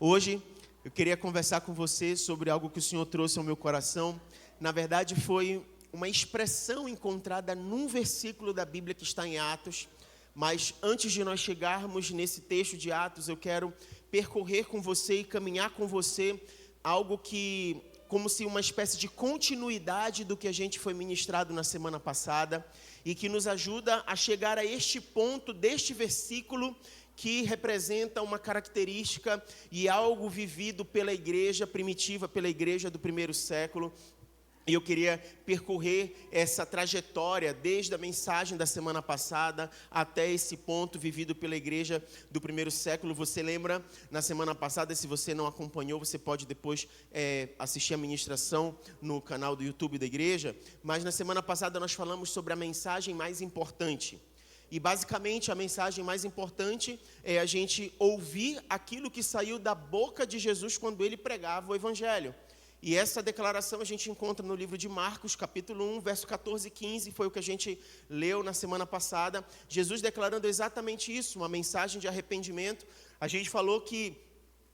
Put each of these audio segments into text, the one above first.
Hoje eu queria conversar com você sobre algo que o Senhor trouxe ao meu coração. Na verdade, foi uma expressão encontrada num versículo da Bíblia que está em Atos. Mas antes de nós chegarmos nesse texto de Atos, eu quero percorrer com você e caminhar com você algo que, como se uma espécie de continuidade do que a gente foi ministrado na semana passada e que nos ajuda a chegar a este ponto deste versículo que representa uma característica e algo vivido pela igreja primitiva, pela igreja do primeiro século. E eu queria percorrer essa trajetória desde a mensagem da semana passada até esse ponto vivido pela igreja do primeiro século. Você lembra, na semana passada, se você não acompanhou, você pode depois assistir a ministração no canal do YouTube da igreja. Mas na semana passada nós falamos sobre a mensagem mais importante. E basicamente a mensagem mais importante é a gente ouvir aquilo que saiu da boca de Jesus quando ele pregava o Evangelho. E essa declaração a gente encontra no livro de Marcos, capítulo 1, verso 14 e 15, foi o que a gente leu na semana passada. Jesus declarando exatamente isso, uma mensagem de arrependimento. A gente falou que,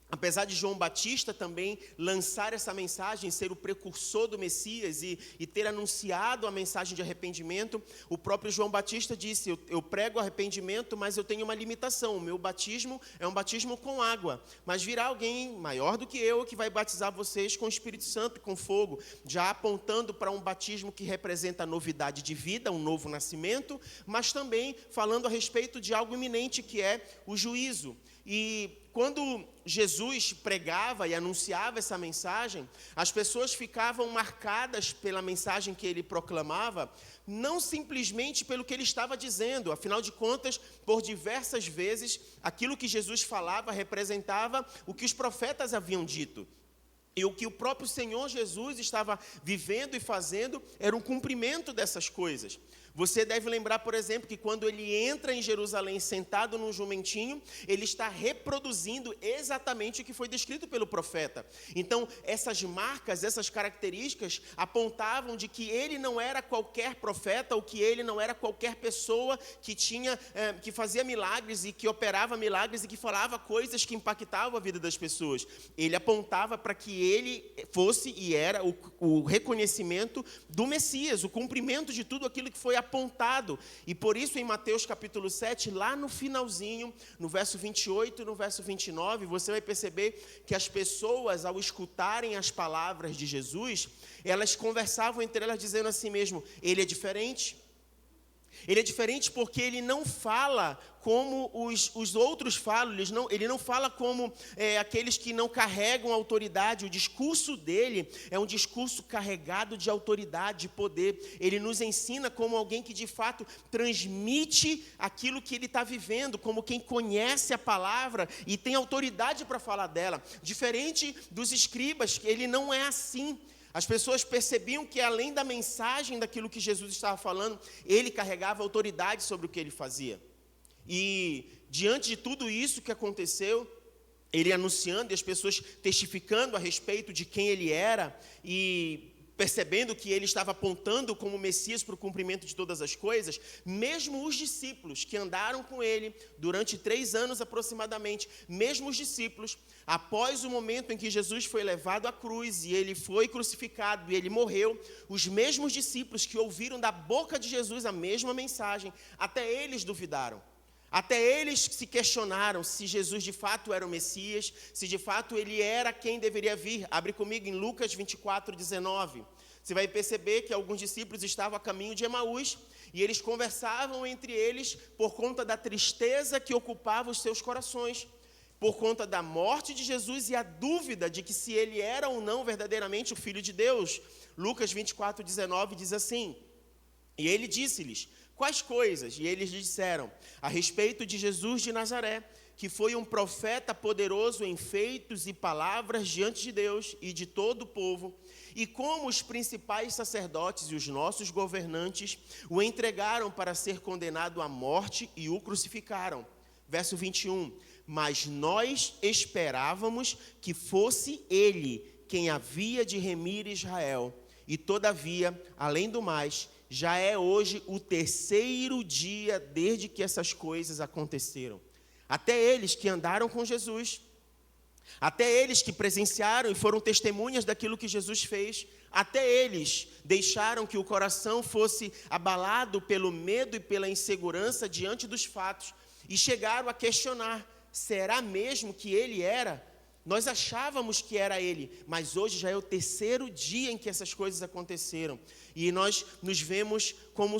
apesar de João Batista também lançar essa mensagem, ser o precursor do Messias e ter anunciado a mensagem de arrependimento, o próprio João Batista disse, eu prego arrependimento, mas eu tenho uma limitação, o meu batismo é um batismo com água, mas virá alguém maior do que eu que vai batizar vocês com o Espírito Santo e com fogo, já apontando para um batismo que representa a novidade de vida, um novo nascimento, mas também falando a respeito de algo iminente que é o juízo. E quando Jesus pregava e anunciava essa mensagem, as pessoas ficavam marcadas pela mensagem que ele proclamava, não simplesmente pelo que ele estava dizendo. Afinal de contas, por diversas vezes, aquilo que Jesus falava representava o que os profetas haviam dito. E o que o próprio Senhor Jesus estava vivendo e fazendo era um cumprimento dessas coisas. Você deve lembrar, por exemplo, que quando ele entra em Jerusalém sentado num jumentinho, ele está reproduzindo exatamente o que foi descrito pelo profeta. Então, essas marcas, essas características apontavam de que ele não era qualquer profeta, ou que ele não era qualquer pessoa que fazia milagres e que operava milagres e que falava coisas que impactavam a vida das pessoas. Ele apontava para que ele fosse e era o reconhecimento do Messias, o cumprimento de tudo aquilo que foi apontado. E por isso em Mateus capítulo 7, lá no finalzinho, no verso 28 e no verso 29, você vai perceber que as pessoas, ao escutarem as palavras de Jesus, elas conversavam entre elas dizendo assim mesmo, ele é diferente. Ele é diferente porque ele não fala como os outros falam, ele não fala como aqueles que não carregam autoridade. O discurso dele é um discurso carregado de autoridade, de poder. Ele nos ensina como alguém que de fato transmite aquilo que ele está vivendo, como quem conhece a palavra e tem autoridade para falar dela. Diferente dos escribas, ele não é assim. As pessoas percebiam que além da mensagem daquilo que Jesus estava falando, ele carregava autoridade sobre o que ele fazia. E diante de tudo isso que aconteceu, ele anunciando e as pessoas testificando a respeito de quem ele era e percebendo que ele estava apontando como Messias para o cumprimento de todas as coisas, mesmo os discípulos que andaram com ele durante 3 anos aproximadamente, mesmo os discípulos, após o momento em que Jesus foi levado à cruz e ele foi crucificado e ele morreu, os mesmos discípulos que ouviram da boca de Jesus a mesma mensagem, até eles duvidaram. Até eles se questionaram se Jesus de fato era o Messias, se de fato ele era quem deveria vir. Abre comigo em Lucas 24, 19. Você vai perceber que alguns discípulos estavam a caminho de Emaús e eles conversavam entre eles por conta da tristeza que ocupava os seus corações, por conta da morte de Jesus e a dúvida de que se ele era ou não verdadeiramente o Filho de Deus. Lucas 24, 19 diz assim, e ele disse-lhes, quais coisas? E eles lhe disseram, a respeito de Jesus de Nazaré, que foi um profeta poderoso em feitos e palavras diante de Deus e de todo o povo, e como os principais sacerdotes e os nossos governantes o entregaram para ser condenado à morte e o crucificaram. Verso 21, mas nós esperávamos que fosse ele quem havia de remir Israel, e todavia, além do mais, já é hoje o 3º dia desde que essas coisas aconteceram. Até eles que andaram com Jesus, Até eles que presenciaram e foram testemunhas daquilo que Jesus fez, até eles deixaram que o coração fosse abalado pelo medo e pela insegurança diante dos fatos e chegaram a questionar: será mesmo que ele era? Nós achávamos que era ele, mas hoje já é o terceiro dia em que essas coisas aconteceram. E nós nos vemos como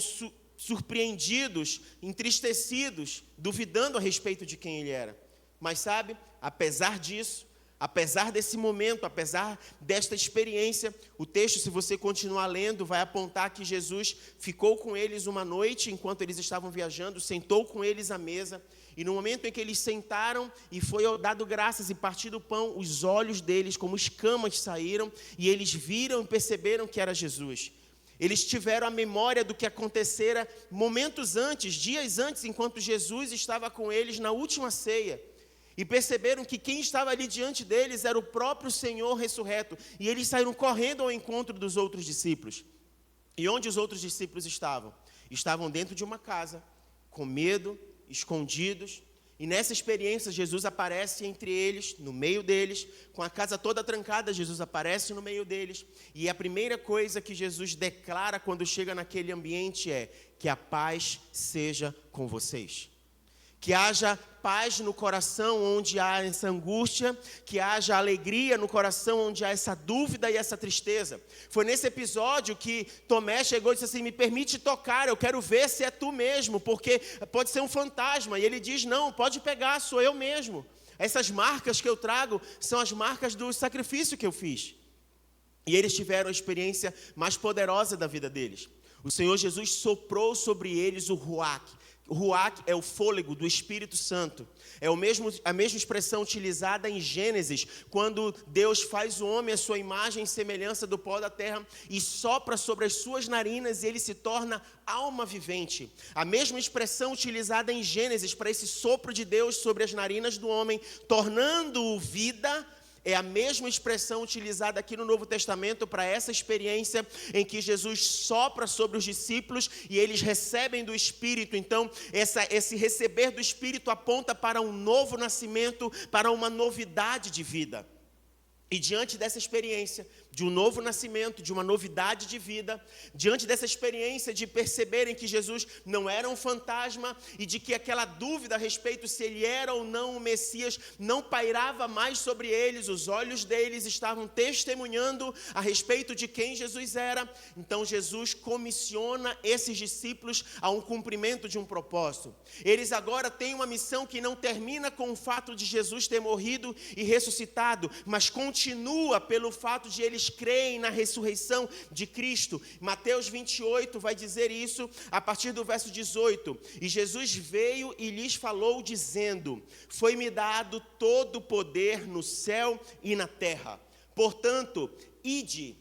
surpreendidos, entristecidos, duvidando a respeito de quem ele era. Mas sabe, apesar disso, apesar desse momento, apesar desta experiência, o texto, se você continuar lendo, vai apontar que Jesus ficou com eles uma noite, enquanto eles estavam viajando, sentou com eles à mesa, e no momento em que eles sentaram e foi dado graças e partido o pão, os olhos deles como escamas saíram, e eles viram e perceberam que era Jesus. Eles tiveram a memória do que acontecera momentos antes, dias antes, enquanto Jesus estava com eles na última ceia. E perceberam que quem estava ali diante deles era o próprio Senhor ressurreto. E eles saíram correndo ao encontro dos outros discípulos. E onde os outros discípulos estavam? Estavam dentro de uma casa, com medo, escondidos. E nessa experiência, Jesus aparece entre eles, no meio deles, com a casa toda trancada, Jesus aparece no meio deles. E a primeira coisa que Jesus declara quando chega naquele ambiente é: que a paz seja com vocês. Que haja paz no coração onde há essa angústia, que haja alegria no coração onde há essa dúvida e essa tristeza. Foi nesse episódio que Tomé chegou e disse assim: me permite tocar, eu quero ver se é tu mesmo, porque pode ser um fantasma. E ele diz: não, pode pegar, sou eu mesmo. Essas marcas que eu trago são as marcas do sacrifício que eu fiz. E eles tiveram a experiência mais poderosa da vida deles. O Senhor Jesus soprou sobre eles o ruach. O ruach é o fôlego do Espírito Santo. É a mesma expressão utilizada em Gênesis, quando Deus faz o homem à sua imagem e semelhança do pó da terra e sopra sobre as suas narinas e ele se torna alma vivente. A mesma expressão utilizada em Gênesis para esse sopro de Deus sobre as narinas do homem, tornando-o vida, é a mesma expressão utilizada aqui no Novo Testamento para essa experiência em que Jesus sopra sobre os discípulos e eles recebem do Espírito. Então, esse receber do Espírito aponta para um novo nascimento, para uma novidade de vida. E diante dessa experiência, de um novo nascimento, de uma novidade de vida, diante dessa experiência de perceberem que Jesus não era um fantasma e de que aquela dúvida a respeito se ele era ou não o Messias não pairava mais sobre eles, os olhos deles estavam testemunhando a respeito de quem Jesus era. Então Jesus comissiona esses discípulos a um cumprimento de um propósito. Eles agora têm uma missão que não termina com o fato de Jesus ter morrido e ressuscitado, mas continua pelo fato de eles creem na ressurreição de Cristo. Mateus 28 vai dizer isso a partir do verso 18. E Jesus veio e lhes falou dizendo: foi-me dado todo o poder no céu e na terra. Portanto, ide,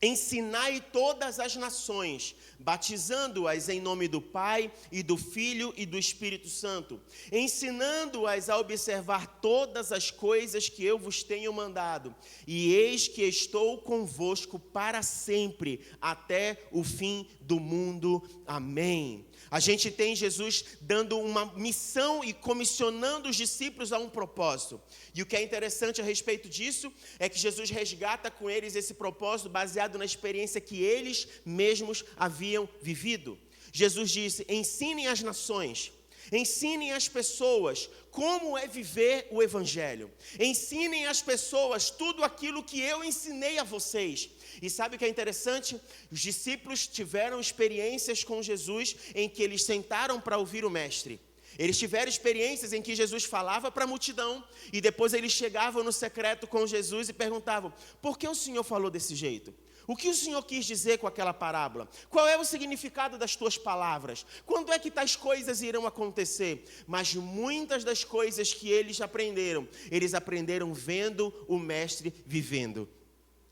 ensinai todas as nações, batizando-as em nome do Pai e do Filho e do Espírito Santo, ensinando-as a observar todas as coisas que eu vos tenho mandado. E eis que estou convosco para sempre, até o fim do mundo. Amém. A gente tem Jesus dando uma missão e comissionando os discípulos a um propósito. E o que é interessante a respeito disso é que Jesus resgata com eles esse propósito baseado na experiência que eles mesmos haviam vivido. Jesus disse: ensinem as nações, ensinem as pessoas como é viver o Evangelho. Ensinem as pessoas tudo aquilo que eu ensinei a vocês. E sabe o que é interessante? Os discípulos tiveram experiências com Jesus em que eles sentaram para ouvir o Mestre. Eles tiveram experiências em que Jesus falava para a multidão e depois eles chegavam no secreto com Jesus e perguntavam: por que o Senhor falou desse jeito? O que o Senhor quis dizer com aquela parábola? Qual é o significado das tuas palavras? Quando é que tais coisas irão acontecer? Mas muitas das coisas que eles aprenderam vendo o Mestre vivendo.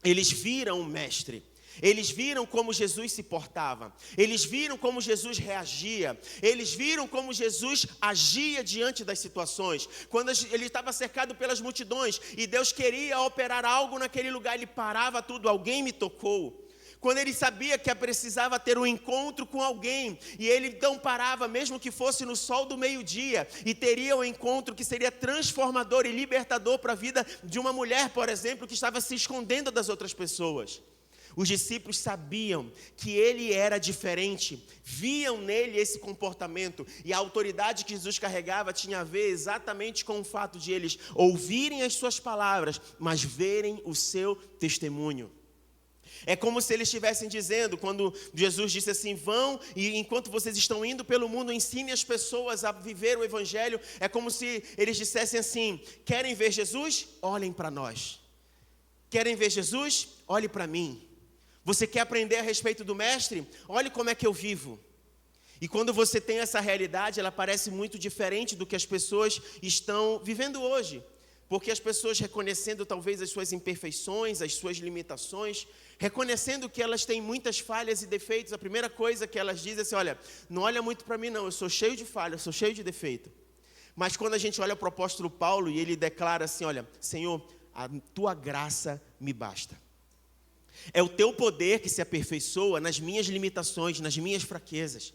Eles viram o Mestre. Eles viram como Jesus se portava. Eles viram como Jesus reagia. Eles viram como Jesus agia diante das situações. Quando ele estava cercado pelas multidões e Deus queria operar algo naquele lugar, ele parava tudo. Alguém me tocou. quando ele sabia que precisava ter um encontro com alguém, e ele então parava, mesmo que fosse no sol do meio-dia, e teria um encontro que seria transformador e libertador para a vida de uma mulher, por exemplo, que estava se escondendo das outras pessoas. Os discípulos sabiam que ele era diferente, viam nele esse comportamento, e a autoridade que Jesus carregava tinha a ver exatamente com o fato de eles ouvirem as suas palavras, mas verem o seu testemunho. É como se eles estivessem dizendo, quando Jesus disse assim, vão e enquanto vocês estão indo pelo mundo, ensinem as pessoas a viver o Evangelho. É como se eles dissessem assim, querem ver Jesus? Olhem para nós. Querem ver Jesus? Olhe para mim. Você quer aprender a respeito do Mestre? Olhe como é que eu vivo. E quando você tem essa realidade, ela parece muito diferente do que as pessoas estão vivendo hoje. Porque as pessoas reconhecendo talvez as suas imperfeições, as suas limitações, reconhecendo que elas têm muitas falhas e defeitos, a primeira coisa que elas dizem é assim, olha, não olha muito para mim não, eu sou cheio de falha, eu sou cheio de defeito. Mas quando a gente olha para o apóstolo Paulo e ele declara assim, olha, Senhor, a tua graça me basta. É o teu poder que se aperfeiçoa nas minhas limitações, nas minhas fraquezas.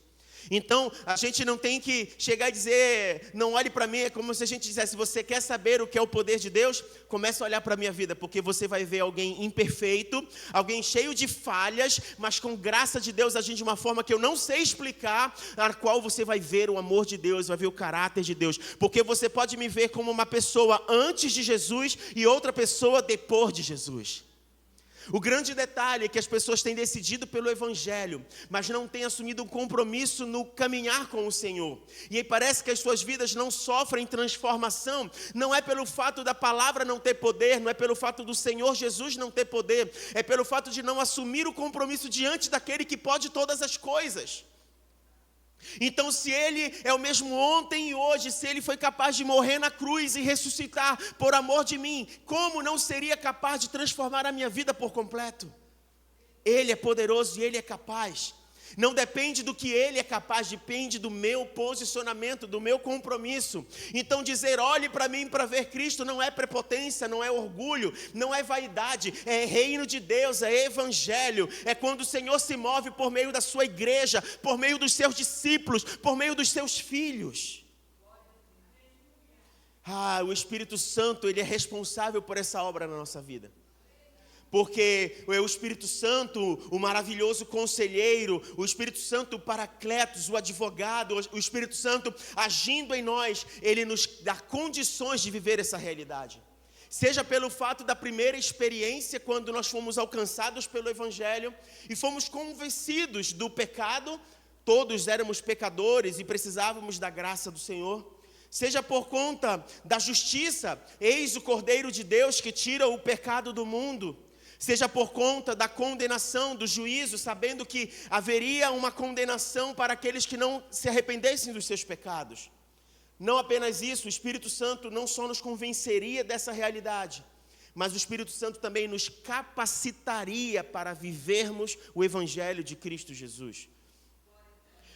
Então, a gente não tem que chegar e dizer, não olhe para mim, é como se a gente dissesse, você quer saber o que é o poder de Deus? Comece a olhar para a minha vida, porque você vai ver alguém imperfeito, alguém cheio de falhas, mas com graça de Deus agindo de uma forma que eu não sei explicar, na qual você vai ver o amor de Deus, vai ver o caráter de Deus. Porque você pode me ver como uma pessoa antes de Jesus e outra pessoa depois de Jesus. O grande detalhe é que as pessoas têm decidido pelo Evangelho, mas não têm assumido um compromisso no caminhar com o Senhor. E aí parece que as suas vidas não sofrem transformação, não é pelo fato da palavra não ter poder, não é pelo fato do Senhor Jesus não ter poder, é pelo fato de não assumir o compromisso diante daquele que pode todas as coisas. Então, se ele é o mesmo ontem e hoje, se ele foi capaz de morrer na cruz e ressuscitar por amor de mim, como não seria capaz de transformar a minha vida por completo? Ele é poderoso e ele é capaz. Não depende do que ele é capaz, depende do meu posicionamento, do meu compromisso. Então dizer, olhe para mim para ver Cristo, não é prepotência, não é orgulho, não é vaidade, é reino de Deus, é evangelho. É quando o Senhor se move por meio da sua igreja, por meio dos seus discípulos, por meio dos seus filhos. O Espírito Santo, ele é responsável por essa obra na nossa vida. Porque o Espírito Santo, o maravilhoso conselheiro, o Espírito Santo, o Paracletos, o advogado, o Espírito Santo agindo em nós, ele nos dá condições de viver essa realidade. Seja pelo fato da primeira experiência, quando nós fomos alcançados pelo Evangelho e fomos convencidos do pecado, todos éramos pecadores e precisávamos da graça do Senhor. Seja por conta da justiça, eis o Cordeiro de Deus que tira o pecado do mundo. Seja por conta da condenação, do juízo, sabendo que haveria uma condenação para aqueles que não se arrependessem dos seus pecados. Não apenas isso, o Espírito Santo não só nos convenceria dessa realidade, mas o Espírito Santo também nos capacitaria para vivermos o Evangelho de Cristo Jesus.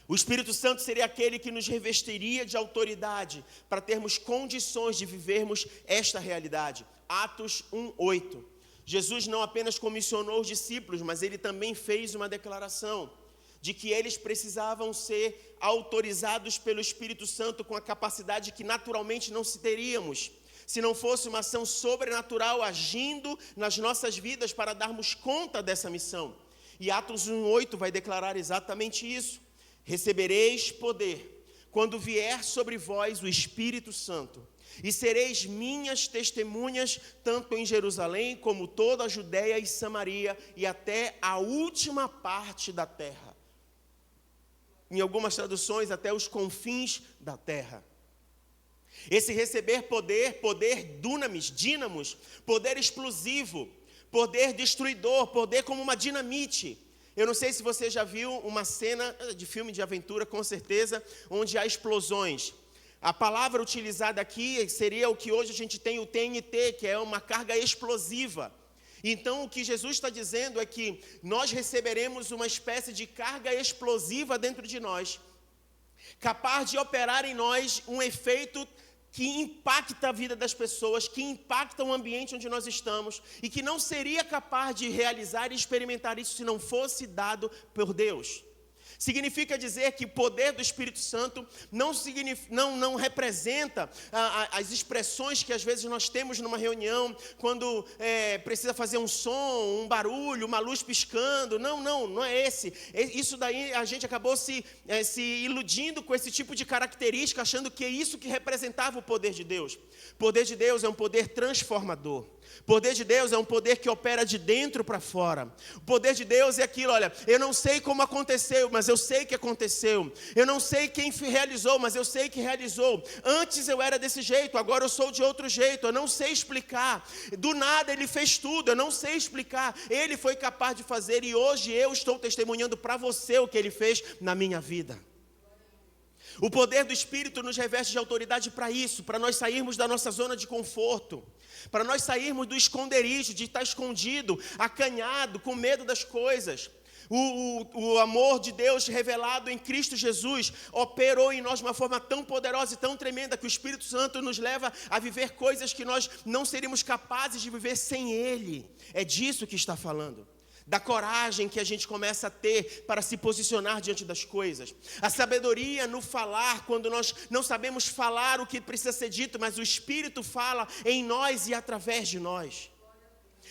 O Espírito Santo seria aquele que nos revestiria de autoridade para termos condições de vivermos esta realidade. Atos 1:8. Jesus não apenas comissionou os discípulos, mas ele também fez uma declaração de que eles precisavam ser autorizados pelo Espírito Santo com a capacidade que naturalmente não se teríamos, se não fosse uma ação sobrenatural agindo nas nossas vidas para darmos conta dessa missão. E Atos 1:8 vai declarar exatamente isso. Recebereis poder quando vier sobre vós o Espírito Santo. E sereis minhas testemunhas, tanto em Jerusalém, como toda a Judeia e Samaria, e até a última parte da terra. Em algumas traduções, até os confins da terra. Esse receber poder, poder dunamis, dínamos, poder explosivo, poder destruidor, poder como uma dinamite. Eu não sei se você já viu uma cena de filme de aventura, com certeza, onde há explosões. A palavra utilizada aqui seria o que hoje a gente tem o TNT, que é uma carga explosiva. Então, o que Jesus está dizendo é que nós receberemos uma espécie de carga explosiva dentro de nós, capaz de operar em nós um efeito que impacta a vida das pessoas, que impacta o ambiente onde nós estamos e que não seria capaz de realizar e experimentar isso se não fosse dado por Deus. Significa dizer que o poder do Espírito Santo não representa as expressões que às vezes nós temos numa reunião, quando precisa fazer um som, um barulho, uma luz piscando. Não é esse. Isso daí a gente acabou se iludindo com esse tipo de característica, achando que é isso que representava o poder de Deus. O poder de Deus é um poder transformador. O poder de Deus é um poder que opera de dentro para fora. O poder de Deus é aquilo, olha, eu não sei como aconteceu, mas eu sei que aconteceu. Eu não sei quem realizou, mas eu sei que realizou. Antes eu era desse jeito, agora eu sou de outro jeito. Eu não sei explicar. Do nada ele fez tudo, eu não sei explicar. Ele foi capaz de fazer e hoje eu estou testemunhando para você o que ele fez na minha vida. O poder do Espírito nos reveste de autoridade para isso, para nós sairmos da nossa zona de conforto, para nós sairmos do esconderijo, de estar escondido, acanhado, com medo das coisas. O amor de Deus revelado em Cristo Jesus operou em nós de uma forma tão poderosa e tão tremenda que o Espírito Santo nos leva a viver coisas que nós não seríamos capazes de viver sem Ele. É disso que está falando. Da coragem que a gente começa a ter para se posicionar diante das coisas. A sabedoria no falar, quando nós não sabemos falar o que precisa ser dito, mas o Espírito fala em nós e através de nós.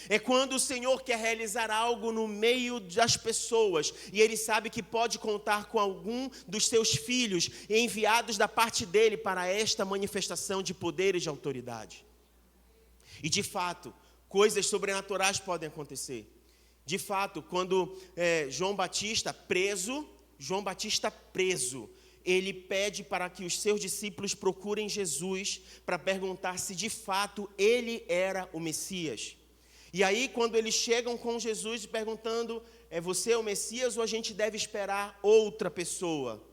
É quando o Senhor quer realizar algo no meio das pessoas e Ele sabe que pode contar com algum dos seus filhos enviados da parte dEle para esta manifestação de poder e de autoridade. E de fato, coisas sobrenaturais podem acontecer. De fato, quando João Batista preso, ele pede para que os seus discípulos procurem Jesus para perguntar se de fato ele era o Messias. E aí, quando eles chegam com Jesus perguntando, é você o Messias ou a gente deve esperar outra pessoa?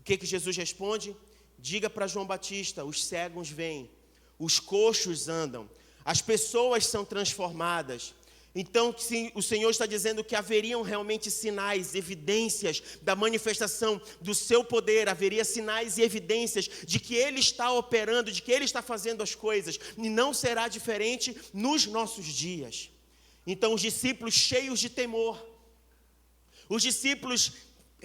O que Jesus responde? Diga para João Batista, os cegos vêm, os coxos andam, as pessoas são transformadas. Então, o Senhor está dizendo que haveriam realmente sinais, evidências da manifestação do seu poder, haveria sinais e evidências de que Ele está operando, de que Ele está fazendo as coisas, e não será diferente nos nossos dias. Então, os discípulos cheios de temor, os discípulos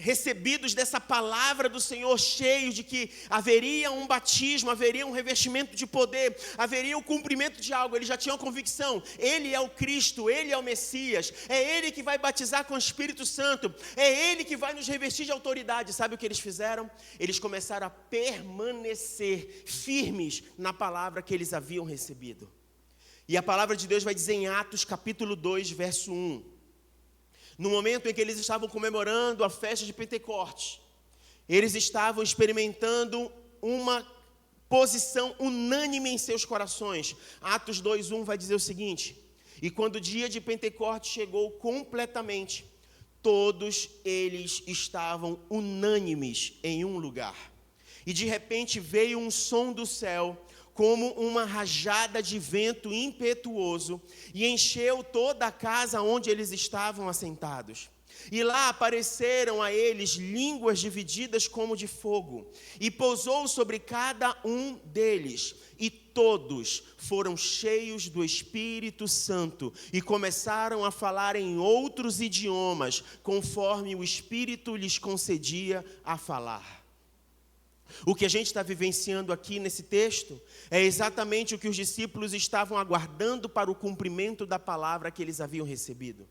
recebidos dessa palavra do Senhor, cheios de que haveria um batismo, haveria um revestimento de poder, haveria o cumprimento de algo. Eles já tinham convicção, Ele é o Cristo, Ele é o Messias, é Ele que vai batizar com o Espírito Santo, é Ele que vai nos revestir de autoridade. Sabe o que eles fizeram? Eles começaram a permanecer firmes na palavra que eles haviam recebido. E a palavra de Deus vai dizer em Atos capítulo 2, verso 1, no momento em que eles estavam comemorando a festa de Pentecostes, eles estavam experimentando uma posição unânime em seus corações. Atos 2:1 vai dizer o seguinte: e quando o dia de Pentecostes chegou completamente, todos eles estavam unânimes em um lugar. E de repente veio um som do céu, como uma rajada de vento impetuoso, e encheu toda a casa onde eles estavam assentados. E lá apareceram a eles línguas divididas como de fogo, e pousou sobre cada um deles, e todos foram cheios do Espírito Santo, e começaram a falar em outros idiomas, conforme o Espírito lhes concedia a falar. O que a gente está vivenciando aqui nesse texto é exatamente o que os discípulos estavam aguardando para o cumprimento da palavra que eles haviam recebido.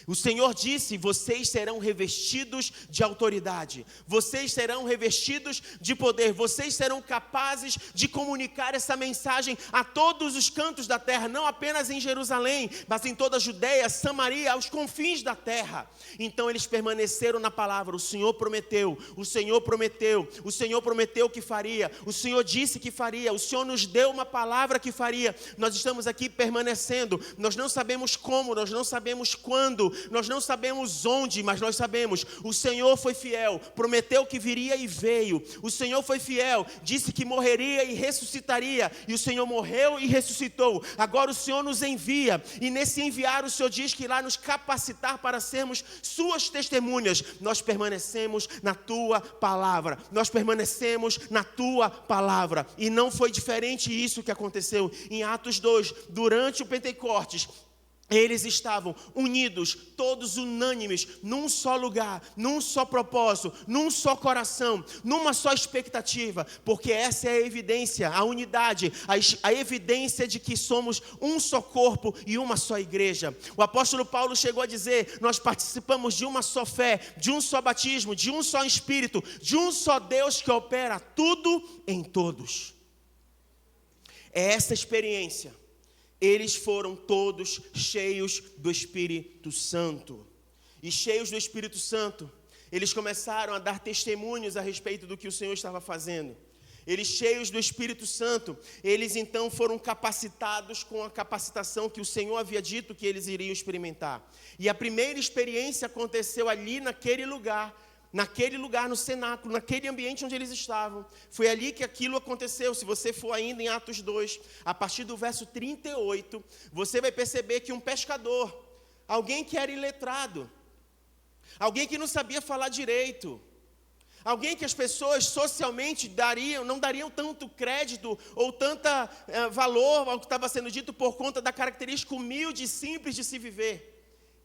O Senhor disse: vocês serão revestidos de autoridade, vocês serão revestidos de poder, vocês serão capazes de comunicar essa mensagem a todos os cantos da terra, não apenas em Jerusalém, mas em toda a Judeia, Samaria, aos confins da terra. Então eles permaneceram na palavra. O Senhor prometeu, o Senhor prometeu, o Senhor prometeu que faria, o Senhor disse que faria, o Senhor nos deu uma palavra que faria. Nós estamos aqui permanecendo, nós não sabemos como, nós não sabemos quando, quando, nós não sabemos onde, mas nós sabemos, o Senhor foi fiel, prometeu que viria e veio. O Senhor foi fiel, disse que morreria e ressuscitaria, e o Senhor morreu e ressuscitou. Agora o Senhor nos envia, e nesse enviar o Senhor diz que irá nos capacitar para sermos suas testemunhas. Nós permanecemos na tua palavra, nós permanecemos na tua palavra, e não foi diferente isso que aconteceu em Atos 2, durante o Pentecostes. Eles estavam unidos, todos unânimes, num só lugar, num só propósito, num só coração, numa só expectativa, porque essa é a evidência, a unidade, a evidência de que somos um só corpo e uma só igreja. O apóstolo Paulo chegou a dizer: nós participamos de uma só fé, de um só batismo, de um só Espírito, de um só Deus que opera tudo em todos. É essa experiência. Eles foram todos cheios do Espírito Santo. E cheios do Espírito Santo, eles começaram a dar testemunhos a respeito do que o Senhor estava fazendo. Eles cheios do Espírito Santo, eles então foram capacitados com a capacitação que o Senhor havia dito que eles iriam experimentar. E a primeira experiência aconteceu ali naquele lugar no cenáculo, naquele ambiente onde eles estavam. Foi ali que aquilo aconteceu. Se você for ainda em Atos 2, a partir do verso 38, você vai perceber que um pescador, alguém que era iletrado, alguém que não sabia falar direito, alguém que as pessoas socialmente não dariam tanto crédito ou tanta valor ao que estava sendo dito por conta da característica humilde e simples de se viver.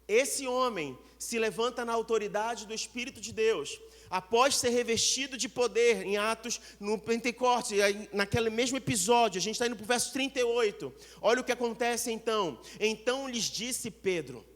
Esse homem se levanta na autoridade do Espírito de Deus, após ser revestido de poder em Atos, no Pentecostes, naquele mesmo episódio. A gente está indo para o verso 38, olha o que acontece então. Então lhes disse Pedro: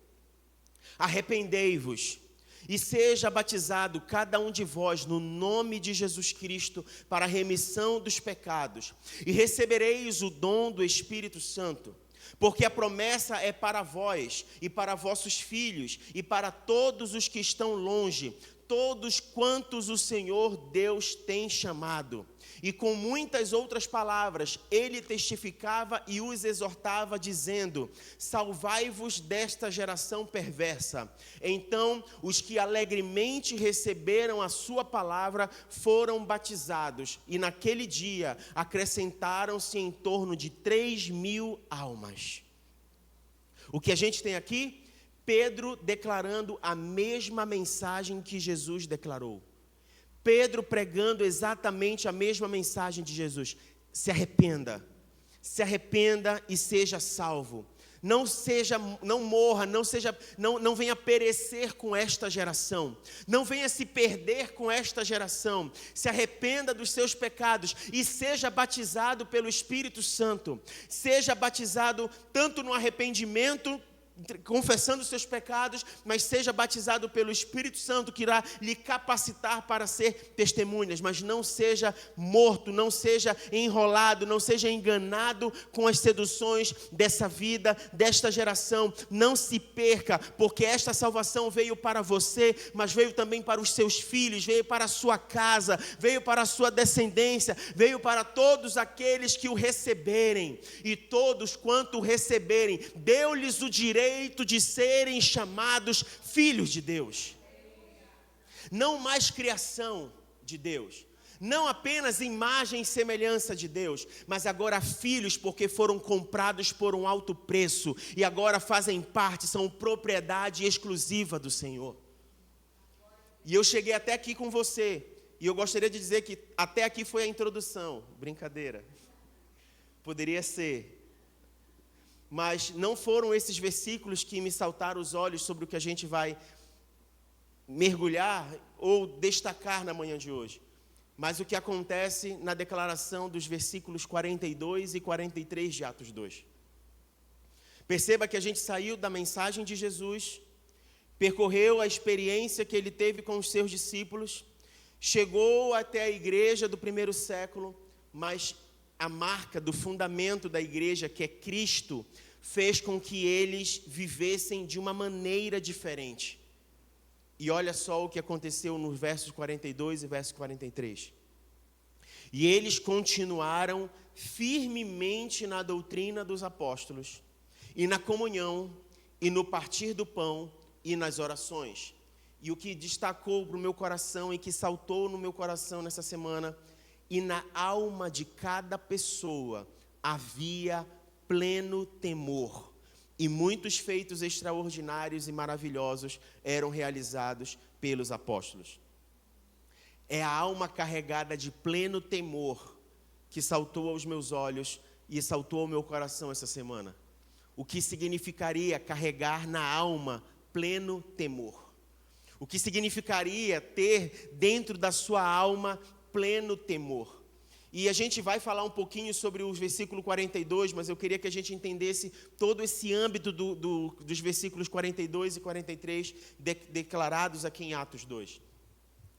arrependei-vos e seja batizado cada um de vós no nome de Jesus Cristo para a remissão dos pecados, e recebereis o dom do Espírito Santo. Porque a promessa é para vós, e para vossos filhos, e para todos os que estão longe, todos quantos o Senhor Deus tem chamado. E com muitas outras palavras, ele testificava e os exortava, dizendo: salvai-vos desta geração perversa. Então, os que alegremente receberam a sua palavra foram batizados, e naquele dia acrescentaram-se em torno de 3.000 almas. O que a gente tem aqui? Pedro declarando a mesma mensagem que Jesus declarou. Pedro pregando exatamente a mesma mensagem de Jesus: se arrependa e seja salvo. Não morra, não venha perecer com esta geração. Não venha se perder com esta geração. Se arrependa dos seus pecados e seja batizado pelo Espírito Santo. Seja batizado tanto no arrependimento, confessando os seus pecados, mas seja batizado pelo Espírito Santo, que irá lhe capacitar para ser testemunhas. Mas não seja morto, não seja enrolado, não seja enganado com as seduções dessa vida, desta geração. Não se perca, porque esta salvação veio para você, mas veio também para os seus filhos, veio para a sua casa, veio para a sua descendência, veio para todos aqueles que o receberem. E todos quanto o receberem, deu-lhes o direito de serem chamados filhos de Deus. Não mais criação de Deus, não apenas imagem e semelhança de Deus, mas agora filhos, porque foram comprados por um alto preço e agora fazem parte, são propriedade exclusiva do Senhor. E eu cheguei até aqui com você, e eu gostaria de dizer que até aqui foi a introdução. Brincadeira, poderia ser. Mas não foram esses versículos que me saltaram os olhos sobre o que a gente vai mergulhar ou destacar na manhã de hoje. Mas o que acontece na declaração dos versículos 42 e 43 de Atos 2. Perceba que a gente saiu da mensagem de Jesus, percorreu a experiência que ele teve com os seus discípulos, chegou até a igreja do primeiro século, mas a marca do fundamento da igreja, que é Cristo, fez com que eles vivessem de uma maneira diferente. E olha só o que aconteceu nos versos 42 e verso 43. E eles continuaram firmemente na doutrina dos apóstolos, e na comunhão, e no partir do pão, e nas orações. E o que destacou para o meu coração e que saltou no meu coração nessa semana, e na alma de cada pessoa havia pleno temor, e muitos feitos extraordinários e maravilhosos eram realizados pelos apóstolos. É a alma carregada de pleno temor que saltou aos meus olhos e saltou ao meu coração essa semana. O que significaria carregar na alma pleno temor? O que significaria ter dentro da sua alma pleno temor? E a gente vai falar um pouquinho sobre o versículo 42, mas eu queria que a gente entendesse todo esse âmbito dos versículos 42 e 43 declarados aqui em Atos 2.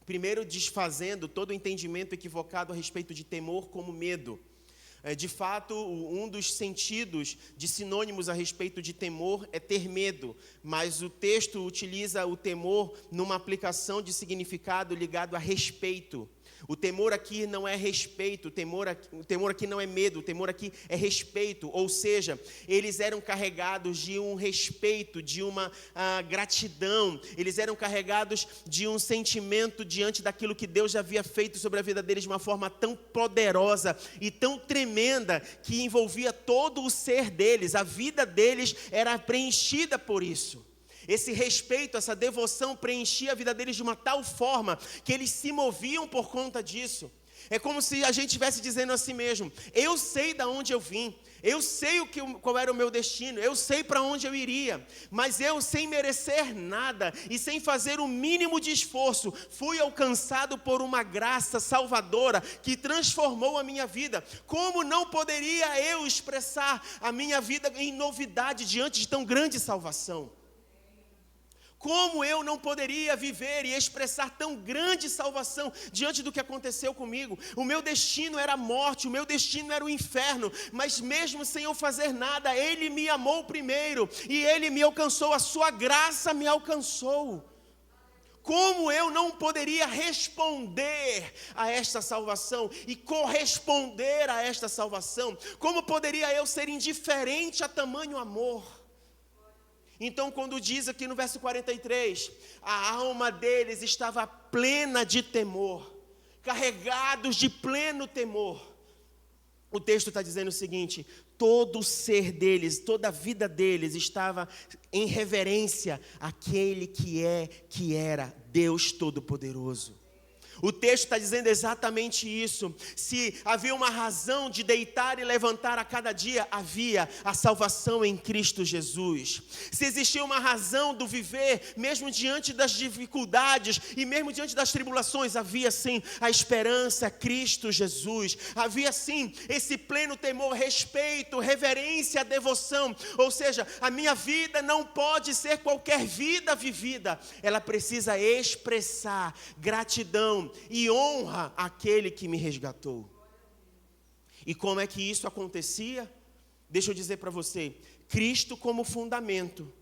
Primeiro, desfazendo todo o entendimento equivocado a respeito de temor como medo. De fato, um dos sentidos de sinônimos a respeito de temor é ter medo, mas o texto utiliza o temor numa aplicação de significado ligado a respeito. O temor aqui não é respeito, o temor aqui não é medo, o temor aqui é respeito. Ou seja, eles eram carregados de um respeito, de uma gratidão. Eles eram carregados de um sentimento diante daquilo que Deus já havia feito sobre a vida deles de uma forma tão poderosa e tão tremenda que envolvia todo o ser deles. A vida deles era preenchida por isso. Esse respeito, essa devoção preenchia a vida deles de uma tal forma que eles se moviam por conta disso. É como se a gente estivesse dizendo assim mesmo: eu sei de onde eu vim, eu sei qual era o meu destino, eu sei para onde eu iria, mas eu, sem merecer nada e sem fazer o mínimo de esforço, fui alcançado por uma graça salvadora que transformou a minha vida. Como não poderia eu expressar a minha vida em novidade diante de tão grande salvação? Como eu não poderia viver e expressar tão grande salvação diante do que aconteceu comigo? O meu destino era a morte, o meu destino era o inferno, mas mesmo sem eu fazer nada, Ele me amou primeiro, e Ele me alcançou, a sua graça me alcançou. Como eu não poderia responder a esta salvação e corresponder a esta salvação? Como poderia eu ser indiferente a tamanho amor? Então, quando diz aqui no verso 43, a alma deles estava plena de temor, carregados de pleno temor. O texto está dizendo o seguinte: todo o ser deles, toda a vida deles estava em reverência àquele que era Deus Todo-Poderoso. O texto está dizendo exatamente isso. Se havia uma razão de deitar e levantar a cada dia, havia a salvação em Cristo Jesus. Se existia uma razão do viver, mesmo diante das dificuldades e mesmo diante das tribulações, havia sim a esperança, Cristo Jesus. Havia sim esse pleno temor, respeito, reverência, devoção. Ou seja, a minha vida não pode ser qualquer vida vivida. Ela precisa expressar gratidão e honra àquele que me resgatou. E como é que isso acontecia? Deixa eu dizer para você: Cristo como fundamento.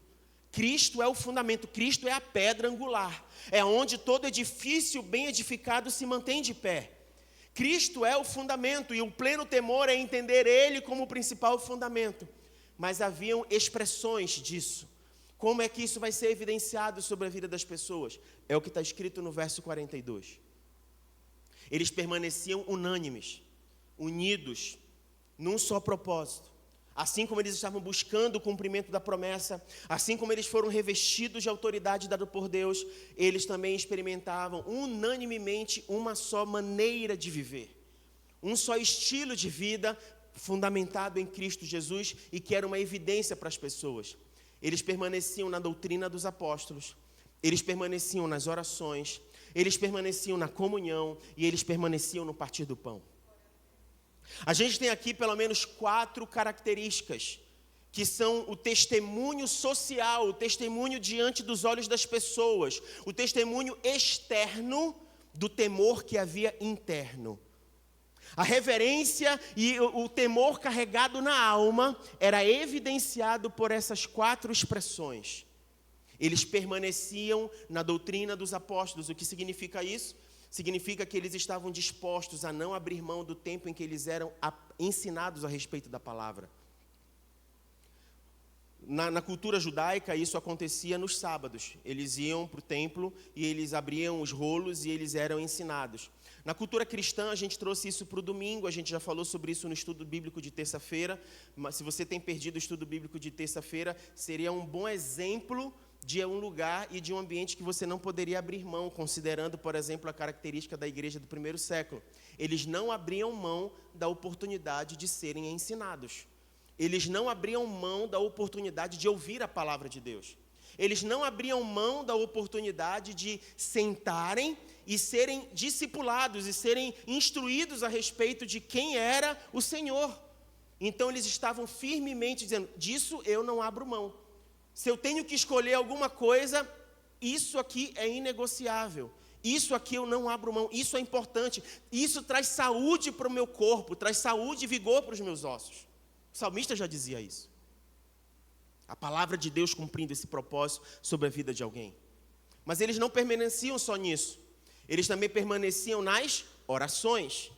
Cristo é o fundamento, Cristo é a pedra angular. É onde todo edifício bem edificado se mantém de pé. Cristo é o fundamento, e o pleno temor é entender Ele como o principal fundamento. Mas haviam expressões disso. Como é que isso vai ser evidenciado sobre a vida das pessoas? É o que está escrito no verso 42. Eles permaneciam unânimes, unidos, num só propósito. Assim como eles estavam buscando o cumprimento da promessa, assim como eles foram revestidos de autoridade dada por Deus, eles também experimentavam unanimemente uma só maneira de viver. Um só estilo de vida fundamentado em Cristo Jesus e que era uma evidência para as pessoas. Eles permaneciam na doutrina dos apóstolos, eles permaneciam nas orações, eles permaneciam na comunhão e eles permaneciam no partir do pão. A gente tem aqui pelo menos 4 características que são o testemunho social, o testemunho diante dos olhos das pessoas, o testemunho externo do temor que havia interno. A reverência e o temor carregado na alma era evidenciado por essas 4 expressões. Eles permaneciam na doutrina dos apóstolos. O que significa isso? Significa que eles estavam dispostos a não abrir mão do tempo em que eles eram ensinados a respeito da palavra. Na cultura judaica, isso acontecia nos sábados. Eles iam para o templo e eles abriam os rolos e eles eram ensinados. Na cultura cristã, a gente trouxe isso para o domingo, a gente já falou sobre isso no estudo bíblico de terça-feira, mas se você tem perdido o estudo bíblico de terça-feira, seria um bom exemplo de um lugar e de um ambiente que você não poderia abrir mão, considerando, por exemplo, a característica da igreja do primeiro século. Eles não abriam mão da oportunidade de serem ensinados. Eles não abriam mão da oportunidade de ouvir a palavra de Deus. Eles não abriam mão da oportunidade de sentarem e serem discipulados e serem instruídos a respeito de quem era o Senhor. Então eles estavam firmemente dizendo, disso eu não abro mão. Se eu tenho que escolher alguma coisa, isso aqui é inegociável. Isso aqui eu não abro mão, isso é importante. Isso traz saúde para o meu corpo, traz saúde e vigor para os meus ossos. O salmista já dizia isso. A palavra de Deus cumprindo esse propósito sobre a vida de alguém. Mas eles não permaneciam só nisso. Eles também permaneciam nas orações.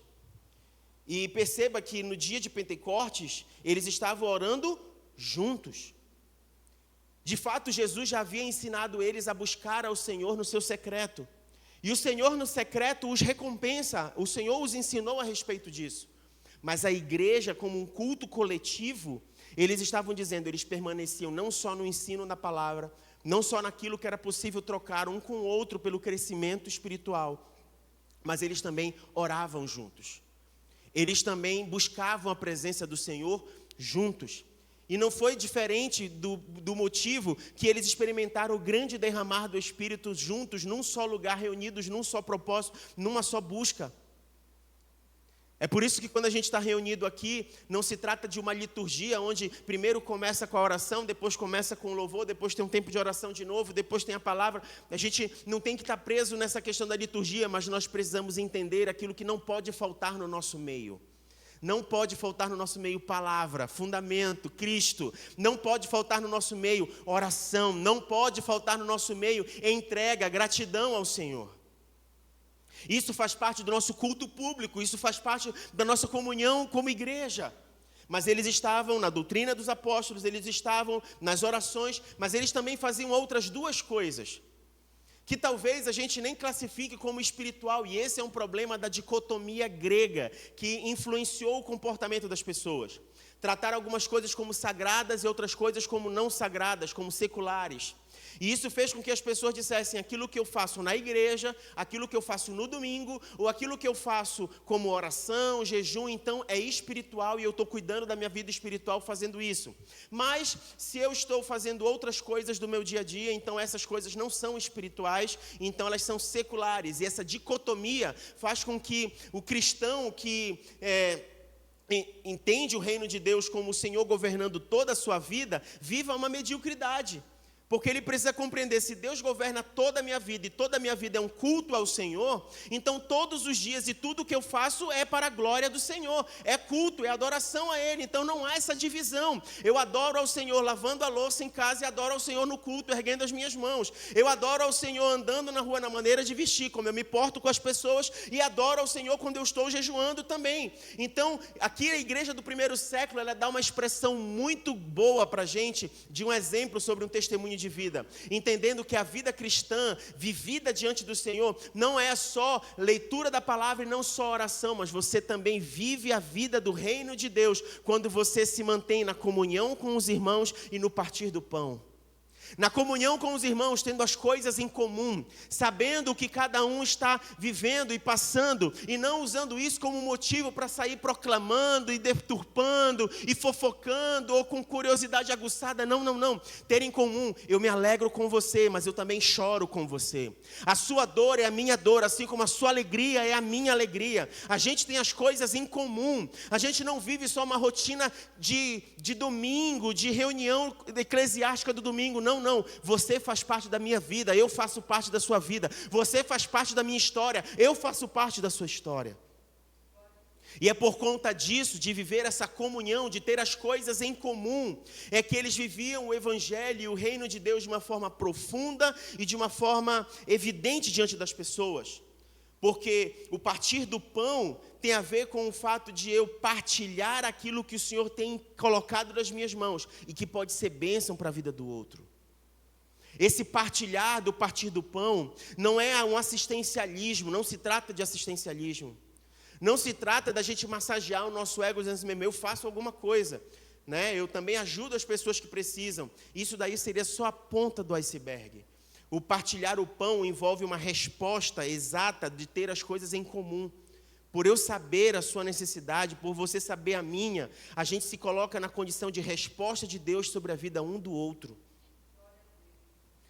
E perceba que no dia de Pentecostes, eles estavam orando juntos. De fato, Jesus já havia ensinado eles a buscar ao Senhor no seu secreto. E o Senhor no secreto os recompensa. O Senhor os ensinou a respeito disso. Mas a igreja, como um culto coletivo, eles estavam dizendo, eles permaneciam não só no ensino da palavra, não só naquilo que era possível trocar um com o outro pelo crescimento espiritual, mas eles também oravam juntos. Eles também buscavam a presença do Senhor juntos. E não foi diferente do motivo que eles experimentaram o grande derramar do Espírito juntos, num só lugar, reunidos num só propósito, numa só busca. É por isso que quando a gente está reunido aqui, não se trata de uma liturgia onde primeiro começa com a oração, depois começa com o louvor, depois tem um tempo de oração de novo, depois tem a palavra. A gente não tem que estar preso nessa questão da liturgia, mas nós precisamos entender aquilo que não pode faltar no nosso meio. Não pode faltar no nosso meio palavra, fundamento, Cristo. Não pode faltar no nosso meio oração. Não pode faltar no nosso meio entrega, gratidão ao Senhor. Isso faz parte do nosso culto público, isso faz parte da nossa comunhão como igreja. Mas eles estavam na doutrina dos apóstolos, eles estavam nas orações, mas eles também faziam outras duas coisas, que talvez a gente nem classifique como espiritual, e esse é um problema da dicotomia grega, que influenciou o comportamento das pessoas. Tratar algumas coisas como sagradas e outras coisas como não sagradas, como seculares. E isso fez com que as pessoas dissessem, aquilo que eu faço na igreja, aquilo que eu faço no domingo, ou aquilo que eu faço como oração, jejum, então é espiritual e eu estou cuidando da minha vida espiritual fazendo isso. Mas se eu estou fazendo outras coisas do meu dia a dia, então essas coisas não são espirituais, então elas são seculares. E essa dicotomia faz com que o cristão que entende o reino de Deus como o Senhor governando toda a sua vida, viva uma mediocridade. Porque ele precisa compreender, se Deus governa toda a minha vida e toda a minha vida é um culto ao Senhor, então todos os dias e tudo que eu faço é para a glória do Senhor, é culto, é adoração a Ele, então não há essa divisão. Eu adoro ao Senhor lavando a louça em casa e adoro ao Senhor no culto, erguendo as minhas mãos. Eu adoro ao Senhor andando na rua na maneira de vestir, como eu me porto com as pessoas, e adoro ao Senhor quando eu estou jejuando também. Então, aqui a igreja do primeiro século, ela dá uma expressão muito boa para a gente, de um exemplo sobre um testemunho de vida, entendendo que a vida cristã vivida diante do Senhor não é só leitura da palavra e não só oração, mas você também vive a vida do reino de Deus quando você se mantém na comunhão com os irmãos e no partir do pão. Na comunhão com os irmãos, tendo as coisas em comum, sabendo o que cada um está vivendo e passando, e não usando isso como motivo para sair proclamando e deturpando e fofocando ou com curiosidade aguçada. Não. Ter em comum, eu me alegro com você, mas eu também choro com você. A sua dor é a minha dor, assim como a sua alegria é a minha alegria. A gente tem as coisas em comum. A gente não vive só uma rotina de domingo, de reunião eclesiástica do domingo. Não. Você faz parte da minha vida, eu faço parte da sua vida. Você faz parte da minha história, eu faço parte da sua história. E é por conta disso, de viver essa comunhão, de ter as coisas em comum, é que eles viviam o Evangelho e o reino de Deus de uma forma profunda e de uma forma evidente diante das pessoas. porque o partir do pão tem a ver com o fato de eu partilhar aquilo que o Senhor tem colocado nas minhas mãos e que pode ser bênção para a vida do outro. Esse partilhar do partir do pão não é um assistencialismo, não se trata de assistencialismo. Não se trata da gente massagear o nosso ego dizendo assim, eu faço alguma coisa, né? Eu também ajudo as pessoas que precisam. Isso daí seria só a ponta do iceberg. O partilhar o pão envolve uma resposta exata de ter as coisas em comum. Por eu saber a sua necessidade, por você saber a minha, a gente se coloca na condição de resposta de Deus sobre a vida um do outro.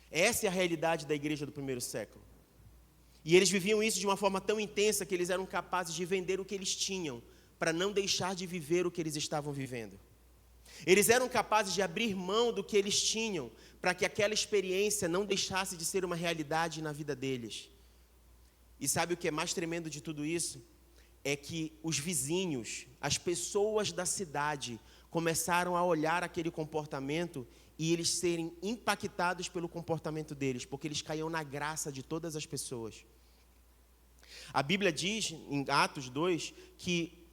Essa é a realidade da igreja do primeiro século. E eles viviam isso de uma forma tão intensa que eles eram capazes de vender o que eles tinham, para não deixar de viver o que eles estavam vivendo. Eles eram capazes de abrir mão do que eles tinham, para que aquela experiência não deixasse de ser uma realidade na vida deles. E sabe o que é mais tremendo de tudo isso? É que os vizinhos, as pessoas da cidade, começaram a olhar aquele comportamento e eles serem impactados pelo comportamento deles, porque eles caíam na graça de todas as pessoas. A Bíblia diz, em Atos 2, que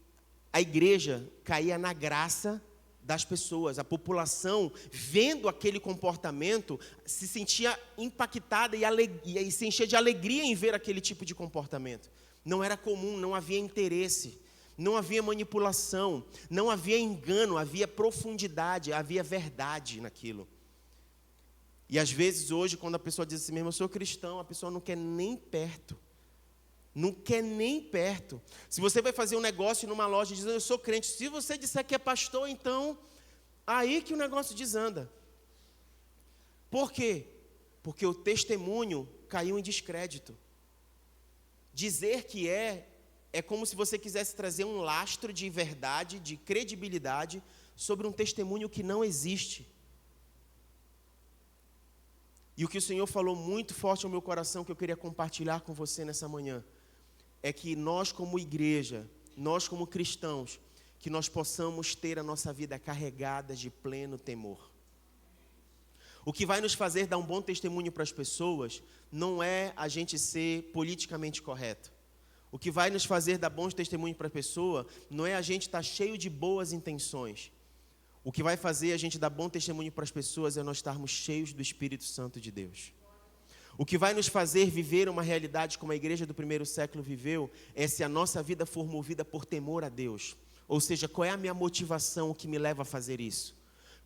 a igreja caía na graça das pessoas. A população, vendo aquele comportamento, se sentia impactada e se enchia de alegria em ver aquele tipo de comportamento. Não era comum, não havia interesse, não havia manipulação, não havia engano, havia profundidade, havia verdade naquilo. E às vezes hoje, quando a pessoa diz assim mesmo, eu sou cristão, a pessoa não quer nem perto. Não quer nem perto. Se você vai fazer um negócio numa loja dizendo eu sou crente, se você disser que é pastor, então, aí que o negócio desanda. Por quê? Porque o testemunho caiu em descrédito. Dizer que é como se você quisesse trazer um lastro de verdade, de credibilidade, sobre um testemunho que não existe. E o que o Senhor falou muito forte ao meu coração, que eu queria compartilhar com você nessa manhã, é que nós como igreja, nós como cristãos, que nós possamos ter a nossa vida carregada de pleno temor. O que vai nos fazer dar um bom testemunho para as pessoas não é a gente ser politicamente correto. O que vai nos fazer dar bons testemunhos para a pessoa não é a gente estar cheio de boas intenções. O que vai fazer a gente dar bom testemunho para as pessoas é nós estarmos cheios do Espírito Santo de Deus. O que vai nos fazer viver uma realidade como a igreja do primeiro século viveu é se a nossa vida for movida por temor a Deus. Ou seja, qual é a minha motivação que me leva a fazer isso?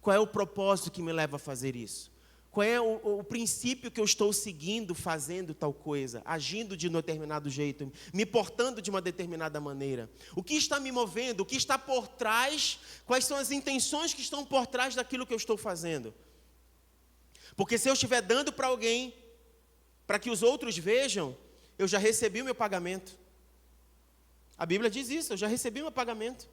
Qual é o propósito que me leva a fazer isso? Qual é o princípio que eu estou seguindo, fazendo tal coisa, agindo de um determinado jeito, me portando de uma determinada maneira? O que está me movendo? O que está por trás? Quais são as intenções que estão por trás daquilo que eu estou fazendo? Porque se eu estiver dando para alguém, para que os outros vejam, eu já recebi o meu pagamento. A Bíblia diz isso, eu já recebi o meu pagamento.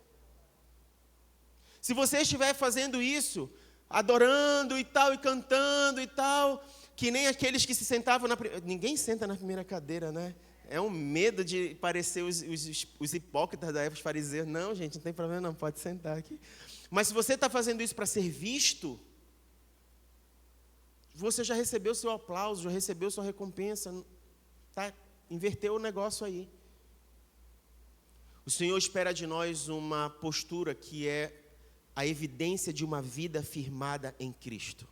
Se você estiver fazendo isso, adorando e tal, e cantando e tal, que nem aqueles que se sentavam ninguém senta na primeira cadeira, né? É um medo de parecer os hipócritas da época, os fariseus. Não, gente, não tem problema não, pode sentar aqui. Mas se você está fazendo isso para ser visto, você já recebeu seu aplauso, já recebeu sua recompensa, tá? Inverteu o negócio aí. O Senhor espera de nós uma postura que é a evidência de uma vida firmada em Cristo.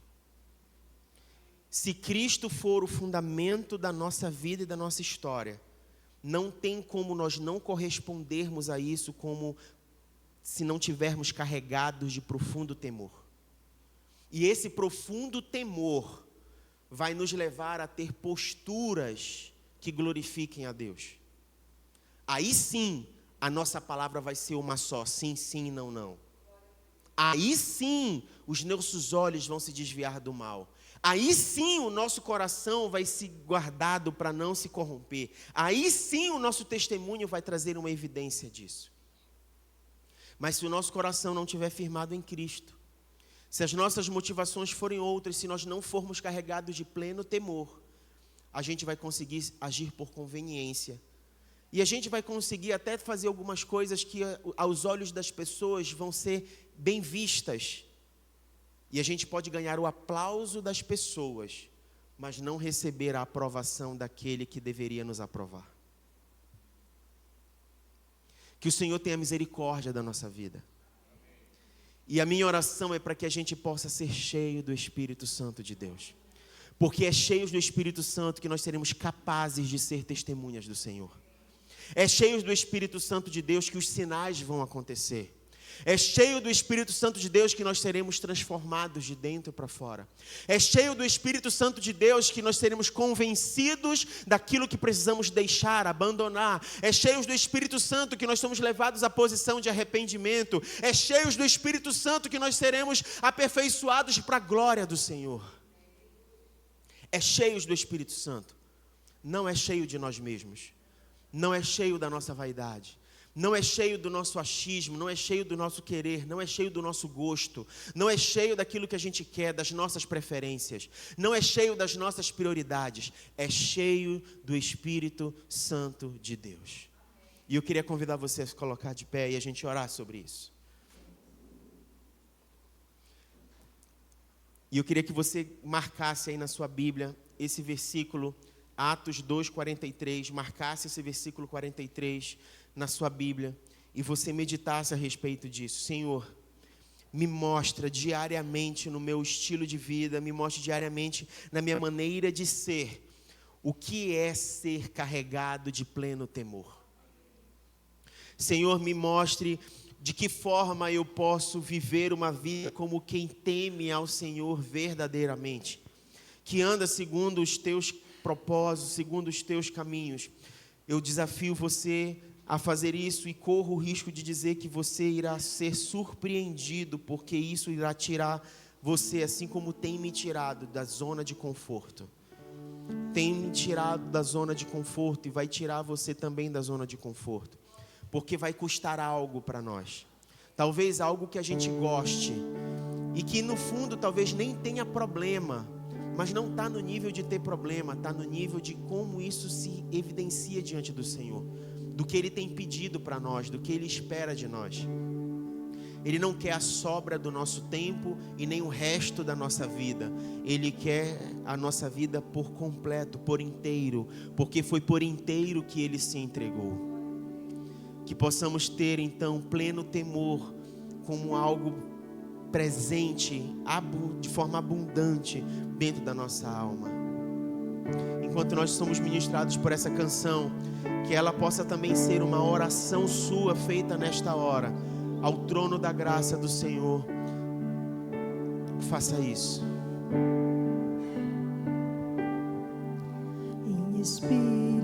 Se Cristo for o fundamento da nossa vida e da nossa história, não tem como nós não correspondermos a isso como se não tivermos carregados de profundo temor. E esse profundo temor vai nos levar a ter posturas que glorifiquem a Deus. Aí sim, a nossa palavra vai ser uma só, sim, sim, não, não. Aí sim, os nossos olhos vão se desviar do mal. Aí sim, o nosso coração vai ser guardado para não se corromper. Aí sim, o nosso testemunho vai trazer uma evidência disso. Mas se o nosso coração não estiver firmado em Cristo, se as nossas motivações forem outras, se nós não formos carregados de pleno temor, a gente vai conseguir agir por conveniência. E a gente vai conseguir até fazer algumas coisas que aos olhos das pessoas vão ser bem vistas. E a gente pode ganhar o aplauso das pessoas, mas não receber a aprovação daquele que deveria nos aprovar. Que o Senhor tenha misericórdia da nossa vida. E a minha oração é para que a gente possa ser cheio do Espírito Santo de Deus. Porque é cheios do Espírito Santo que nós seremos capazes de ser testemunhas do Senhor. É cheios do Espírito Santo de Deus que os sinais vão acontecer. É cheio do Espírito Santo de Deus que nós seremos transformados de dentro para fora. É cheio do Espírito Santo de Deus que nós seremos convencidos daquilo que precisamos deixar, abandonar. É cheio do Espírito Santo que nós somos levados à posição de arrependimento. É cheio do Espírito Santo que nós seremos aperfeiçoados para a glória do Senhor. É cheio do Espírito Santo. Não é cheio de nós mesmos. Não é cheio da nossa vaidade. Não é cheio do nosso achismo, não é cheio do nosso querer, não é cheio do nosso gosto, não é cheio daquilo que a gente quer, das nossas preferências, não é cheio das nossas prioridades, é cheio do Espírito Santo de Deus. E eu queria convidar você a se colocar de pé e a gente orar sobre isso. E eu queria que você marcasse aí na sua Bíblia esse versículo, Atos 2:43, marcasse esse versículo 43 na sua Bíblia e você meditasse a respeito disso. Senhor, me mostra diariamente no meu estilo de vida, me mostra diariamente na minha maneira de ser, o que é ser carregado de pleno temor. Senhor, me mostre de que forma eu posso viver uma vida como quem teme ao Senhor verdadeiramente, que anda segundo os teus propósitos, segundo os teus caminhos. Eu desafio você a fazer isso e corro o risco de dizer que você irá ser surpreendido, porque isso irá tirar você, assim como tem me tirado da zona de conforto. Tem me tirado da zona de conforto e vai tirar você também da zona de conforto, porque vai custar algo para nós. Talvez algo que a gente goste e que no fundo talvez nem tenha problema, mas não está no nível de ter problema, está no nível de como isso se evidencia diante do Senhor, do que Ele tem pedido para nós, do que Ele espera de nós. Ele não quer a sobra do nosso tempo e nem o resto da nossa vida. Ele quer a nossa vida por completo, por inteiro, porque foi por inteiro que Ele se entregou. Que possamos ter então pleno temor como algo presente, de forma abundante dentro da nossa alma. Enquanto nós somos ministrados por essa canção, que ela possa também ser uma oração sua feita nesta hora, ao trono da graça do Senhor. Faça isso. Em espírito